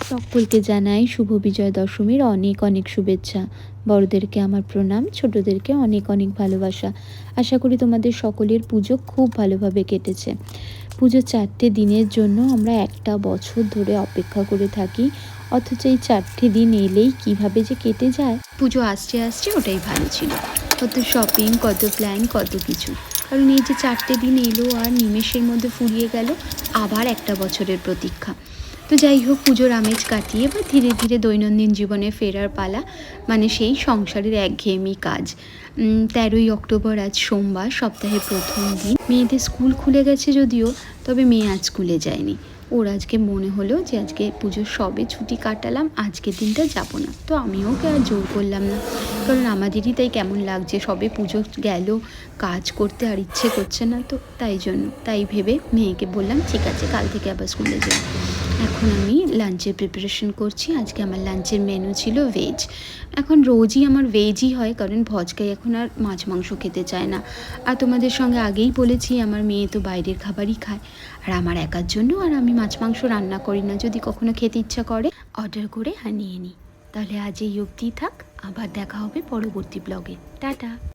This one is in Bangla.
সকলকে জানাই শুভ বিজয় দশমীর অনেক অনেক শুভেচ্ছা। বড়দেরকে আমার প্রণাম, ছোটদেরকে অনেক অনেক ভালোবাসা। আশা করি তোমাদের সকলের পুজো খুব ভালোভাবে কেটেছে। পুজো 4টে দিনের জন্য আমরা একটা বছর ধরে অপেক্ষা করে থাকি, অথচ এই 4টে দিন এলেই কিভাবে যে কেটে যায়। পুজো আসছে আসছে ওটাই ভালো ছিল। কত শপিং, কত প্ল্যান, কত কিছু। কারণ এই যে 4টে দিন এলো আর নিমেষের মধ্যে ফুরিয়ে গেল, আবার একটা বছরের প্রতীক্ষা। তো যাই হোক, পুজোর আমেজ কাটিয়ে বা ধীরে ধীরে দৈনন্দিন জীবনে ফেরার পালা, মানে সেই সংসারের একঘেয়েমি কাজ। 13ই অক্টোবর আজ সোমবার, সপ্তাহের প্রথম দিন। মেয়েদের স্কুল খুলে গেছে যদিও, তবে মেয়ে আজ স্কুলে যায়নি। ওর আজকে মনে হলো যে আজকে পুজোর সবে ছুটি কাটালাম, আজকের দিনটা যাব না। তো আমিও ওকে আর জোর করলাম না, কারণ আমাদেরই তাই কেমন লাগছে, সবে পুজো গেল, কাজ করতে আর ইচ্ছে করছে না। তো তাই ভেবে মেয়েকে বললাম ঠিক আছে, কাল থেকে আবার স্কুলে যাই। এখন আমি লাঞ্চের প্রিপারেশন করছি। আজকে আমার লাঞ্চের মেনু ছিল ভেজ। এখন রোজই আমার ভেজই হয়, কারণ ভজকাই এখন আর মাছ মাংস খেতে চায় না। আর তোমাদের সঙ্গে আগেই বলেছি আমার মেয়ে তো বাইরের খাবারই খায়, আর আমার একার জন্য আর আমি মাছ মাংস রান্না করি না। যদি কখনো খেতে ইচ্ছা করে অর্ডার করে নিয়ে নিই। তাহলে আজ এই অবধি থাক, আবার দেখা হবে পরবর্তী ব্লগে। টাটা।